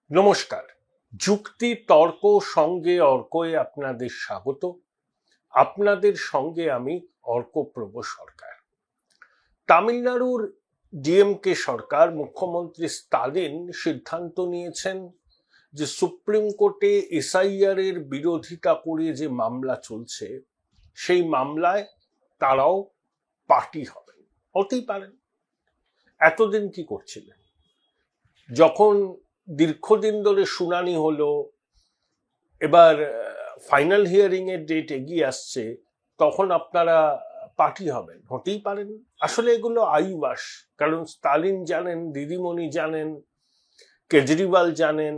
নমস্কার। যুক্তি তর্ক সঙ্গে অর্কয়ে আপনাদের স্বাগত। আপনাদের সঙ্গে আমি অর্কপ্রভ সরকার। তামিলনাড়ুর ডিএমকে সরকার, মুখ্যমন্ত্রী স্টালিন সিদ্ধান্ত নিয়েছেন যে সুপ্রিম কোর্টে এসআইআর এর বিরোধিতা করে যে মামলা চলছে সেই মামলায় তারাও পার্টি হবেন। হতেই পারেন। এতদিন কি করছিলেন? যখন দীর্ঘদিন ধরে শুনানি হলো, এবার ফাইনাল হিয়ারিং এর ডেট এগিয়ে আসছে, তখন আপনারা পার্টি হবেন? হতেই পারেন। আসলে এগুলো আইওয়াস। কারণ স্টালিন জানেন, দিদিমণি জানেন, কেজরিওয়াল জানেন,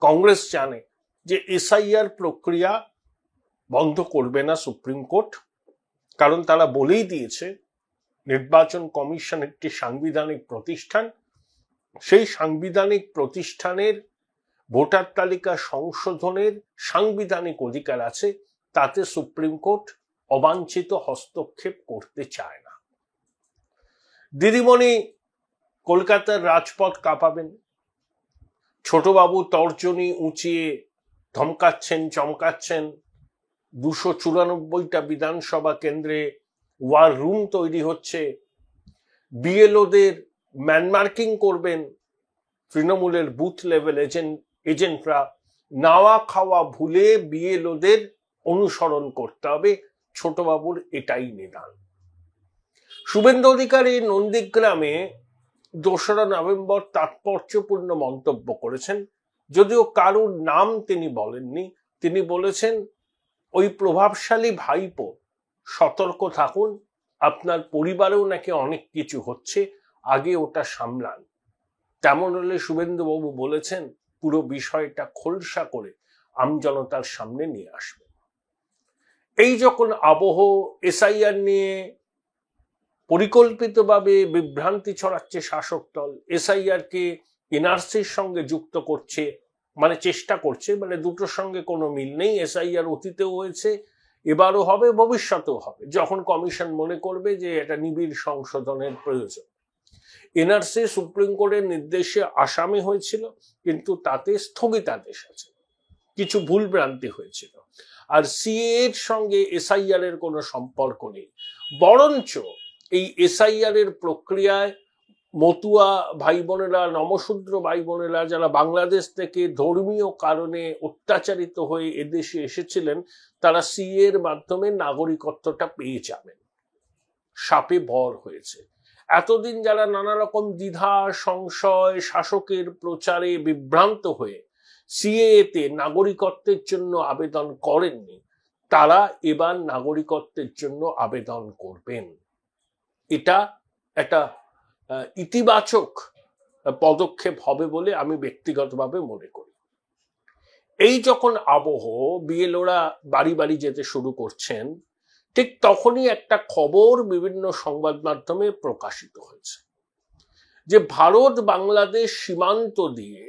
কংগ্রেস জানে যে এসআইআর প্রক্রিয়া বন্ধ করবে না সুপ্রিম কোর্ট। কারণ তারা বলেই দিয়েছে নির্বাচন কমিশন একটি সাংবিধানিক প্রতিষ্ঠান। সেই সাংবিধানিক প্রতিষ্ঠানের ভোটার তালিকা সংশোধনের সাংবিধানিক অধিকার আছে, তাতে সুপ্রিম কোর্ট অবাঞ্ছিত হস্তক্ষেপ করতে চায় না। দিদিমণি কলকাতার রাজপথ কাঁপাবেন, ছোটবাবু তর্জনী উঁচিয়ে ধমকাচ্ছেন, চমকাচ্ছেন। 294টা বিধানসভা কেন্দ্রে ওয়ার রুম তৈরি হচ্ছে, বিএলওদের ম্যানমার্কিং করবেন তৃণমূলের বুথ লেভেল এজেন্টরা। নাওয়া খাওয়া ভুলে বিএলওদের অনুসরণ করতে হবে, ছোটবাবুর এটাই নিদান। শুভেন্দু অধিকারী নন্দীগ্রামে 2রা নভেম্বর তাৎপর্যপূর্ণ মন্তব্য করেছেন, যদিও কারুর নাম তিনি বলেননি। তিনি বলেছেন, ওই প্রভাবশালী ভাইপো সতর্ক থাকুন, আপনার পরিবারেও নাকি অনেক কিছু হচ্ছে, আগে ওটা সামলান। তেমন হলে শুভেন্দুবাবু বলেছেন পুরো বিষয়টা খোলসা করে আমজনতার সামনে নিয়ে আসবেন। এই যখন আবহ এসআইআর নিয়ে পরিকল্পিতভাবে বিভ্রান্তি ছড়াচ্ছে শাসক দল, এসআইআর কে এনআরসির সঙ্গে যুক্ত করছে, মানে চেষ্টা করছে, মানে দুটোর সঙ্গে কোনো মিল নেই। এসআইআর অতীতেও হয়েছে, এবারও হবে, ভবিষ্যতেও হবে, যখন কমিশন মনে করবে যে এটা নিবিড় সংশোধনের প্রয়োজন। এনআরসি সুপ্রিম কোর্টের নির্দেশে আসামে হয়েছিল, কিন্তু তাতে স্থগিতাদেশ আছে, কিছু ভুলভ্রান্তি হয়েছিল। আর সিএ এর সঙ্গে এসআইআর এর কোনো সম্পর্ক নেই। বরঞ্চ এই এসআইআর এর প্রক্রিয়ায় মতুয়া ভাই বোনেরা, নমশূদ্র ভাই বোনেরা যারা বাংলাদেশ থেকে ধর্মীয় কারণে অত্যাচারিত হয়ে এদেশে এসেছিলেন, তারা সিএ এর মাধ্যমে নাগরিকত্বটা পেয়ে যাবেন। সাপে ভর হয়েছে। এতদিন যারা নানা রকম দ্বিধা, সংশয়, শাসকের প্রচারে বিভ্রান্ত হয়ে সিএতে নাগরিকত্বের জন্য আবেদন করেননি, তারা এবার নাগরিকত্বের জন্য আবেদন করবেন। এটা একটা ইতিবাচক পদক্ষেপ হবে বলে আমি ব্যক্তিগতভাবে মনে করি। এই যখন আবহ বিএলওরা বাড়ি বাড়ি যেতে শুরু করছেন, ঠিক তখনই একটা খবর বিভিন্ন সংবাদ মাধ্যমে প্রকাশিত হয়েছে যে ভারত বাংলাদেশ সীমান্ত দিয়ে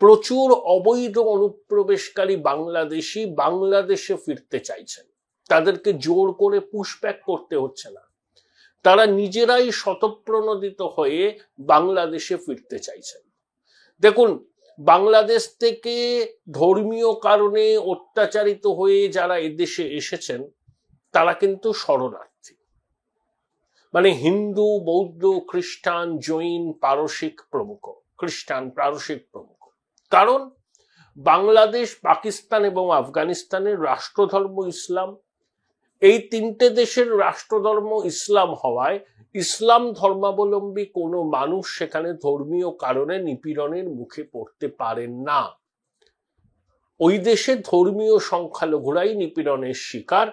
প্রচুর অবৈধ অনুপ্রবেশকারী বাংলাদেশি বাংলাদেশে ফিরতে চাইছেন। তাদেরকে জোর করে পুশব্যাক করতে হচ্ছে না, তারা নিজেরাই স্বতঃপ্রণোদিত হয়ে বাংলাদেশে ফিরতে চাইছেন। দেখুন, বাংলাদেশ থেকে ধর্মীয় কারণে অত্যাচারিত হয়ে যারা এদেশে এসেছেন তারা কিন্তু শরণার্থী, মানে হিন্দু, বৌদ্ধ, খ্রিস্টান, জৈন, পারসিক প্রমুখ, খ্রিস্টান, পারসিক প্রমুখ। কারণ বাংলাদেশ, পাকিস্তান এবং আফগানিস্তানের রাষ্ট্রধর্ম ইসলাম। এই 3টে দেশের রাষ্ট্রধর্ম ইসলাম হওয়ায় ইসলাম ধর্মাবলম্বী কোনো মানুষ সেখানে ধর্মীয় কারণে নিপীড়নের মুখে পড়তে পারেন না। ওই দেশে ধর্মীয় সংখ্যালঘুরাই নিপীড়নের শিকার।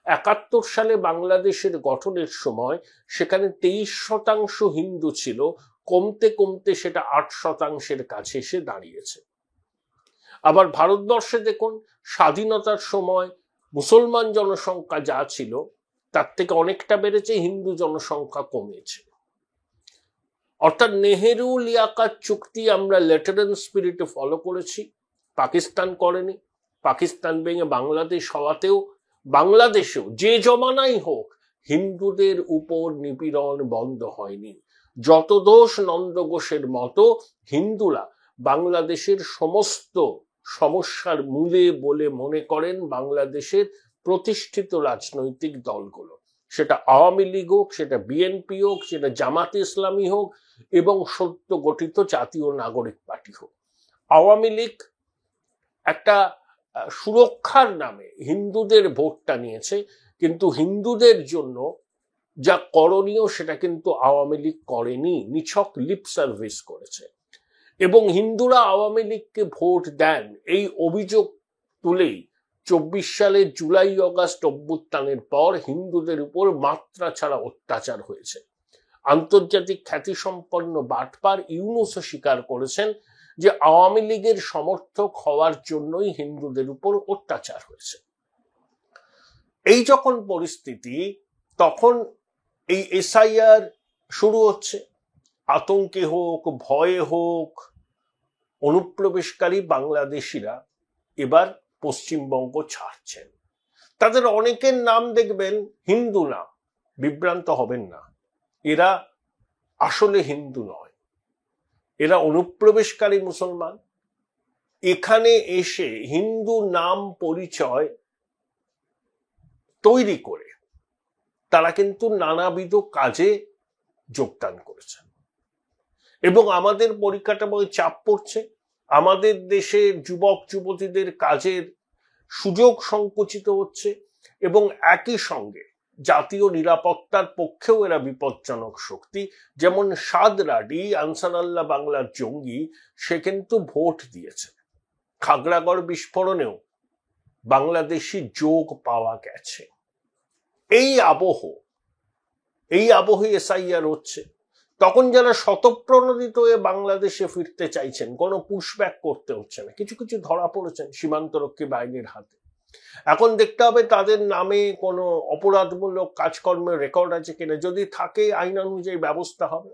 71 সালে বাংলাদেশের গঠনের সময় সেখানে 23% হিন্দু ছিল, কমতে কমতে সেটা 8%-এর কাছে এসে দাঁড়িয়েছে। আবার ভারতবর্ষে দেখুন, স্বাধীনতার সময় মুসলমান জনসংখ্যা যা ছিল তার থেকে অনেকটা বেড়েছে, হিন্দু জনসংখ্যা কমেছে। অর্থাৎ নেহেরু লিয়াকাত চুক্তি আমরা লেটারেন স্পিরিটে ফলো করেছি, পাকিস্তান করেনি। পাকিস্তান ভেঙে বাংলাদেশ হওয়াতেও বাংলাদেশেও যে জমানাই হোক হিন্দুদের উপর নিপীড়ন বন্ধ হয়নি। যত দোষ নন্দ ঘোষের মতো হিন্দুরা বাংলাদেশের সমস্ত সমস্যার মূলে বলে মনে করেন বাংলাদেশের প্রতিষ্ঠিত রাজনৈতিক দলগুলো, সেটা আওয়ামী লীগ হোক, সেটা বিএনপি হোক, সেটা জামাতে ইসলামী হোক এবং সদ্য গঠিত জাতীয় নাগরিক পার্টি হোক। আওয়ামী লীগ একটা সুরক্ষার নামে হিন্দুদের ভোটটা নিয়েছে, কিন্তু হিন্দুদের জন্য যা করণীয় সেটা কিন্তু আওয়ামী লীগ করেনি, নিছক লিপ সার্ভিস করেছে। এবং হিন্দুরা আওয়ামী লীগকে ভোট দেন এই অভিযোগ তুলেই 24 সালের জুলাই অগাস্ট অভ্যুত্থানের পর হিন্দুদের উপর মাত্রা ছাড়া অত্যাচার হয়েছে। আন্তর্জাতিক খ্যাতিসম্পন্ন বাটপার ইউনূসও স্বীকার করেছেন যে আওয়ামী লীগের সমর্থক হওয়ার জন্যই হিন্দুদের উপর অত্যাচার হয়েছে। এই যখন পরিস্থিতি, তখন এই এসআইআর শুরু হচ্ছে। আতঙ্কে হোক, ভয়ে হোক, অনুপ্রবেশকারী বাংলাদেশিরা এবার পশ্চিমবঙ্গ ছাড়ছেন। তাদের অনেকের নাম দেখবেন হিন্দু নাম, বিভ্রান্ত হবেন না, এরা আসলে হিন্দু নয়, এরা অনুপ্রবেশকারী মুসলমান। এখানে এসে হিন্দু নাম পরিচয় তৈরি করে তারা কিন্তু নানাবিধ কাজে যোগদান করেছেন এবং আমাদের পরিকাঠামোয় চাপ পড়ছে। আমাদের দেশের যুবক যুবতীদের কাজের সুযোগ সংকুচিত হচ্ছে এবং একই সঙ্গে জাতীয় নিরাপত্তার পক্ষেও এরা বিপজ্জনক শক্তি। যেমন সাদ রাডি, আনসার আল্লাহ বাংলার জঙ্গি, সে কিন্তু ভোট দিয়েছে। খাগড়াগড় বিস্ফোরণেও বাংলাদেশি যোগ পাওয়া গেছে। এই আবহে এসআইআর হচ্ছে। তখন যারা স্বতঃপ্রণোদিত হয়ে বাংলাদেশে ফিরতে চাইছেন, কোনো পুশব্যাক করতে হচ্ছে না, কিছু কিছু ধরা পড়েছেন সীমান্তরক্ষী বাহিনীর হাতে। এখন দেখতে হবে তাদের নামে কোনো অপরাধমূলক কাজকর্মের রেকর্ড আছে কিনা। যদি থাকে আইন অনুযায়ী ব্যবস্থা হবে,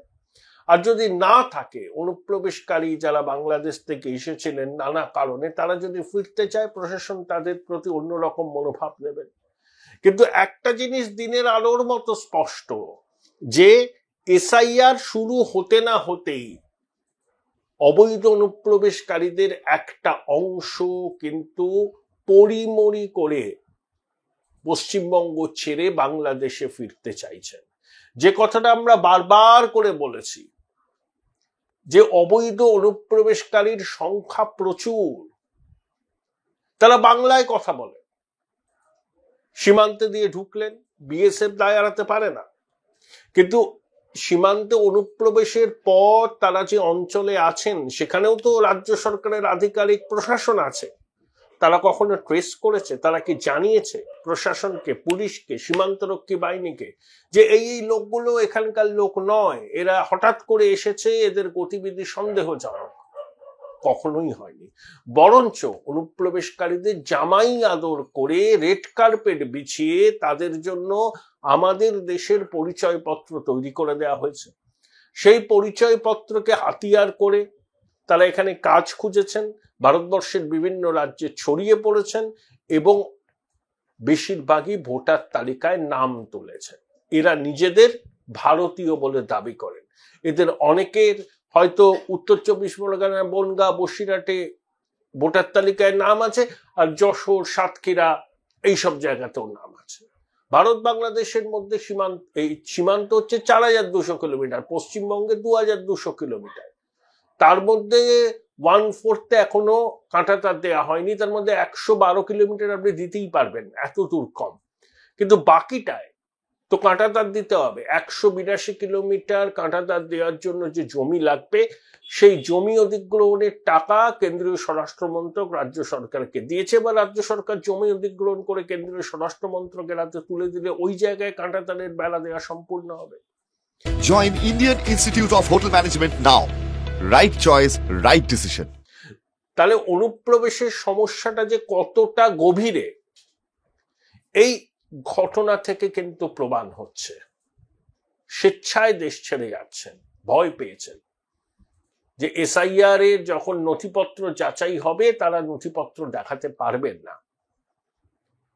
আর যদি না থাকে, অনুপ্রবেশকারী যারা বাংলাদেশ থেকে এসেছিলেন নানা কারণে, তারা যদি ফিরতে চায়, প্রশাসন তাদের প্রতি অন্যরকম মনোভাব নেবেন। কিন্তু একটা জিনিস দিনের আলোর মতো স্পষ্ট, যে এসআইআর শুরু হতে না হতেই অবৈধ অনুপ্রবেশকারীদের একটা অংশ কিন্তু পরিমরি করে পশ্চিমবঙ্গ ছেড়ে বাংলাদেশে ফিরতে চাইছেন। যে কথাটা আমরা বারবার করে বলেছি, যে অবৈধ অনুপ্রবেশকারীর সংখ্যা প্রচুর, তারা বাংলায় কথা বলে, সীমান্তে দিয়ে ঢুকলেন, বিএসএফ দায় এড়াতে পারে না। কিন্তু সীমান্তে অনুপ্রবেশের পর তারা যে অঞ্চলে আছেন, সেখানেও তো রাজ্য সরকারের আধিকারিক প্রশাসন আছে। তারা কখনো ট্রেস করেছে? তারা কি জানিয়েছে প্রশাসনকে, পুলিশকে, সীমান্তরক্ষী বাহিনীকে যে এই লোকগুলো এখানকার লোক নয়, এরা হঠাৎ করে এসেছে, এদের গতিবিধি সন্দেহজনক? কখনোই হয়নি। বরঞ্চ অনুপ্রবেশকারীদের জামাই আদর করে রেড কার্পেট বিছিয়ে তাদের জন্য আমাদের দেশের পরিচয়পত্র তৈরি করে দেওয়া হয়েছে। সেই পরিচয়পত্রকে হাতিয়ার করে তারা এখানে কাজ খুঁজেছেন, ভারতবর্ষের বিভিন্ন রাজ্যে ছড়িয়ে পড়েছেন এবং বেশিরভাগই ভোটার তালিকায় নাম তুলেছেন। এরা নিজেদের ভারতীয় বলে দাবি করেন। এদের অনেকের হয়তো উত্তর 24 পরগনা, বনগাঁ, বসিরহাটে ভোটার তালিকায় নাম আছে, আর যশোর, সাতক্ষীরা এইসব জায়গাতেও নাম আছে। ভারত বাংলাদেশের মধ্যে সীমান্ত হচ্ছে 4200 কিলোমিটার, পশ্চিমবঙ্গে 2200 কিলোমিটার। তার মধ্যে 1/4 এখনো কাঁটাতার দেওয়া হয়নি, তার মধ্যে 112 কিলোমিটার আপনি দিতেই পারবেন, এত দূর কম। কিন্তু বাকিটায় তো কাঁটাতার দিতে হবে। 182 কিলোমিটার কাঁটাতার দেওয়ার জন্য যে জমি লাগবে, সেই জমি অধিগ্রহণের টাকা কেন্দ্রীয় স্বরাষ্ট্র মন্ত্রক রাজ্য সরকারকে দিয়েছে, বা রাজ্য সরকার জমি অধিগ্রহণ করে কেন্দ্রীয় স্বরাষ্ট্র মন্ত্রকের হাতে তুলে দিলে ওই জায়গায় কাঁটাতারের বেড়া দেওয়া সম্পূর্ণ হবে। Join Indian Institute of Hotel Management now. Right choice, right decision. তাহলে অনুপ্রবেশের সমস্যাটা যে কতটা গভীরে, এই ঘটনা থেকে কিন্তু প্রমাণ হচ্ছে। স্বেচ্ছায় দেশ ছেড়ে যাচ্ছেন, ভয় পেয়েছেন যে এসআইআর এর যখন নথিপত্র যাচাই হবে, তারা নথিপত্র দেখাতে পারবেন না।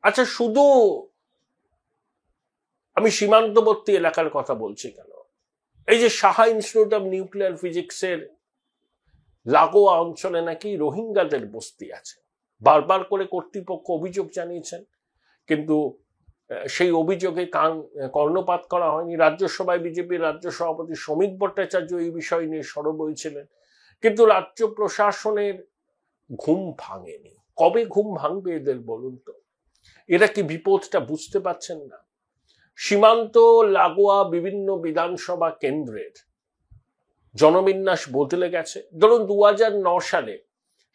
আচ্ছা, শুধু আমি সীমান্তবর্তী এলাকার কথা বলছি কেন? এই যে সাহা ইনস্টিটিউট অফ নিউক্লিয়ার ফিজিক্সের লাগোয়া অঞ্চলে নাকি রোহিঙ্গাদের বস্তি আছে। বারবার করে কর্তৃপক্ষ অভিযোগ জানিয়েছেন, কিন্তু সেই অভিযোগে কর্ণপাত করা হয়নি। রাজ্যসভায় বিজেপির রাজ্য সভাপতি শ্রমিক ভট্টাচার্য এই বিষয় নিয়ে সরব হয়েছিলেন, কিন্তু রাজ্য প্রশাসনের ঘুম ভাঙেনি। কবে ঘুম ভাঙবে এদের বলুন তো? এরা কি বিপদটা বুঝতে পারছেন না? সীমান্ত লাগোয়া বিভিন্ন বিধানসভা কেন্দ্রের জনবিন্যাস বদলে গেছে। ধরুন 2009 সালে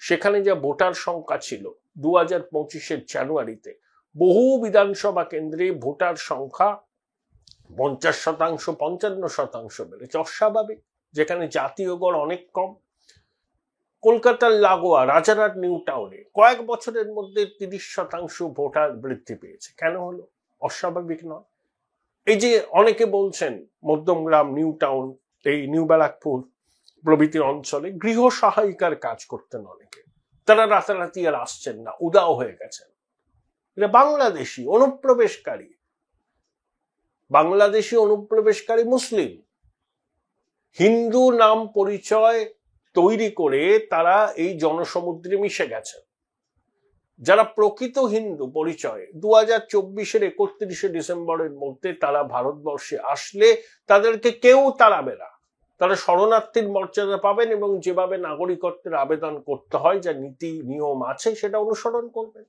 সেখানে যা ভোটার সংখ্যা ছিল, 2025 জানুয়ারিতে বহু বিধানসভা কেন্দ্রে ভোটার সংখ্যা 50%, 55% বেড়েছে। অস্বাভাবিক, যেখানে জাতীয় গড় অনেক কম। কলকাতার লাগোয়া রাজারহাট নিউ টাউনে কয়েক বছরের মধ্যে 30% ভোটার বৃদ্ধি পেয়েছে। কেন হলো? অস্বাভাবিক নয়। এই যে অনেকে বলছেন মধ্যমগ্রাম, নিউ টাউন, এই নিউ ব্যারাকপুর প্রভৃতি অঞ্চলে গৃহ সহায়িকার কাজ করতেন অনেকে, তারা রাতারাতি আর আসছেন না, উদাও হয়ে গেছেন। এটা বাংলাদেশি অনুপ্রবেশকারী মুসলিম, হিন্দু নাম পরিচয় তৈরি করে তারা এই জনসমুদ্রে মিশে গেছেন। যারা প্রকৃত হিন্দু পরিচয় 2024 31 ডিসেম্বরের মধ্যে তারা ভারতবর্ষে আসলে তাদেরকে কেউ তাড়াবে না। তারা শরণার্থীর মর্যাদা পাবেন এবং যেভাবে নাগরিকত্বের আবেদন করতে হয়, যা নীতি নিয়ম আছে, সেটা অনুসরণ করবেন।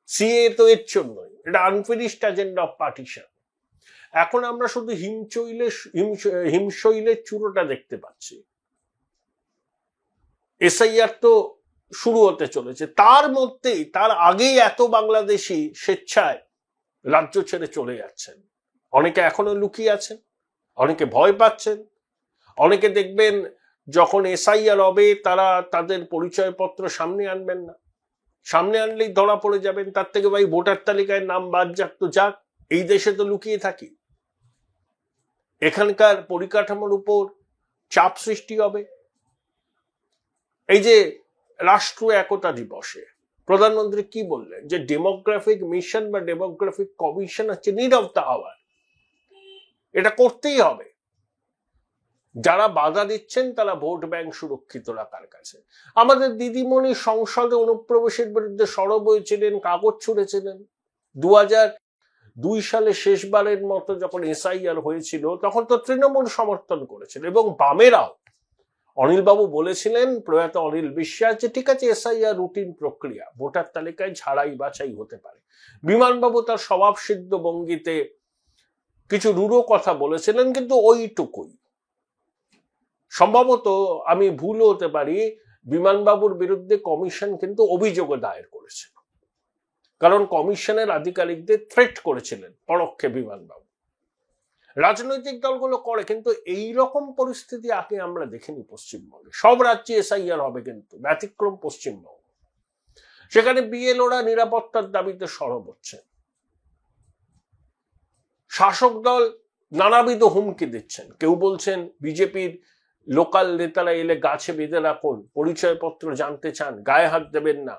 সিএ তো এর জন্যই, এটা আনফিনিশড এজেন্ডা অফ পার্টিশন। এখন আমরা শুধু হিমশৈলের চূড়োটা দেখতে পাচ্ছি। এসআইআর তো শুরু হতে চলেছে, তার আগেই এত বাংলাদেশি স্বেচ্ছায় রাজ্য ছেড়ে চলে যাচ্ছেন। অনেকে এখনো লুকিয়ে আছেন, অনেকে ভয় পাচ্ছেন, অনেকে দেখবেন যখন এসআইআর হবে তারা তাদের পরিচয়পত্র সামনে আনবেন না, সামনে আনলেই ধরা পড়ে যাবেন। তার থেকে ভাই ভোটার তালিকায় নাম বাদ যাক তো যাক, এই দেশে তো লুকিয়ে থাকি। এখানকার পরিকাঠামোর উপর চাপ সৃষ্টি হবে। এই যে রাষ্ট্র একতা দিবসে প্রধানমন্ত্রী কি বললেন, যে ডেমোগ্রাফিক মিশন বা ডেমোগ্রাফিক কমিশন হচ্ছে নিড অফ দ্য আওয়ার, এটা করতেই হবে। যারা বাধা দিচ্ছেন তারা ভোট ব্যাংক সুরক্ষিত রাখার কাছে। আমাদের দিদিমণি সংসদে অনুপ্রবেশের বিরুদ্ধে সরব হয়েছিলেন, কাগজ ছুড়েছিলেন। 2002 সালে শেষবারের মতো যখন এসআইআর হয়েছিল তখন তো তৃণমূল সমর্থন করেছিল এবং বামেরাও। অনিলবাবু বলেছিলেন, প্রয়াত অনিল বিশ্বাস, যে ঠিক আছে এসআইআর রুটিন প্রক্রিয়া, ভোটার তালিকায় ঝাড়াই বাছাই হতে পারে। বিমানবাবু তার স্বভাবসিদ্ধ ভঙ্গিতে কিছু রূঢ় কথা বলেছিলেন, কিন্তু ওইটুকুই। সম্ভবত আমি ভুল হতে পারি, বিমানবাবুর বিরুদ্ধে কমিশন কিন্তু অভিযোগও দায়ের করেছিল, কারণ কমিশনের আধিকারিকদের থ্রেট করেছিলেন পরোক্ষে বিমানবাবু। রাজনৈতিক দলগুলো করে, কিন্তু এই রকম পরিস্থিতি আগে আমরা দেখিনি পশ্চিমবঙ্গে। সব রাজ্যে এসআইআর হবে, কিন্তু ব্যতিক্রম পশ্চিমবঙ্গ। সেখানে বিএলওরা নিরাপত্তার দাবিতে সরব হচ্ছে। শাসক দল নানাবিধ হুমকি দিচ্ছেন। কেউ বলছেন বিজেপির লোকাল নেতারা এলে গাছে বেঁধে রাখুন, পরিচয়পত্র জানতে চান, গায়ে হাত দেবেন না।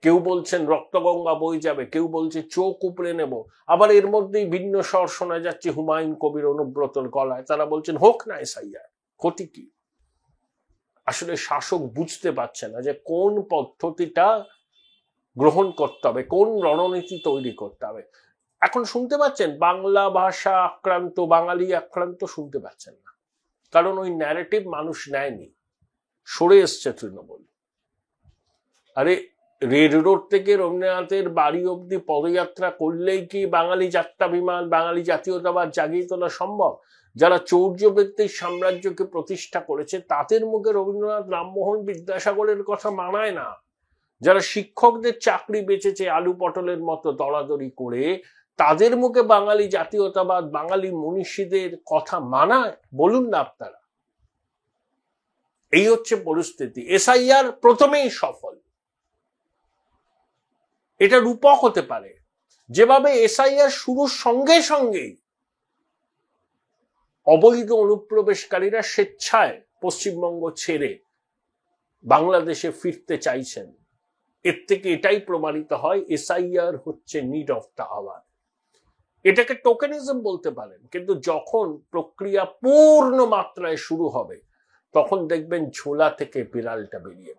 কেউ বলছেন রক্তগঙ্গা বয়ে যাবে, কেউ বলছে চোখ উপড়ে নেব। আবার এর মধ্যেই ভিন্ন স্বর শোনা যাচ্ছে হুমায়ুন কবির, অনুব্রতর গলায়। তারা বলছেন হোক না এসআইআর, ক্ষতি কি? আসলে শাসক বুঝতে পারছে না যে কোন পদ্ধতিটা গ্রহণ করতে হবে, কোন রণনীতি তৈরি করতে হবে। এখন শুনতে পাচ্ছেন বাংলা ভাষা আক্রান্ত, বাঙালি আক্রান্ত শুনতে পাচ্ছেন না, কারণ ওই ন্যারেটিভ মানুষ নেয়নি, সরে এসছে তৃণমূল। আরে রেড রোড থেকে রবীন্দ্রনাথের বাড়ি অব্দি পদযাত্রা করলেই কি বাঙালি যাত্রাভিমান, বাঙালি জাতীয়তাবাদ জাগিয়ে তোলা সম্ভব? যারা চৌর্যবৃত্তির সাম্রাজ্যকে প্রতিষ্ঠা করেছে তাদের মুখে রবীন্দ্রনাথ, রামমোহন, বিদ্যাসাগরের কথা মানায় না। যারা শিক্ষকদের চাকরি বেঁচেছে আলু পটলের মতো দরাদরি করে, তাদের মুখে বাঙালি জাতীয়তাবাদ, বাঙালি মনীষীদের কথা মানায়? বলুন না আপনারা। এই হচ্ছে পরিস্থিতি। এসআইআর প্রথমেই সফল, এটা রূপক হতে পারে। যেভাবে এসআইআর শুরুর সঙ্গে সঙ্গেই অবৈধ অনুপ্রবেশকারীরা স্বেচ্ছায় পশ্চিমবঙ্গ ছেড়ে বাংলাদেশে ফিরতে চাইছেন, এর থেকে এটাই প্রমাণিত হয় এসআইআর হচ্ছে নিড অফ দ্য আওয়ার। এটাকে টোকেনিজম বলতে পারেন, কিন্তু যখন প্রক্রিয়া পূর্ণ মাত্রায় শুরু হবে তখন দেখবেন ঝোলা থেকে বিড়ালটা বেরিয়ে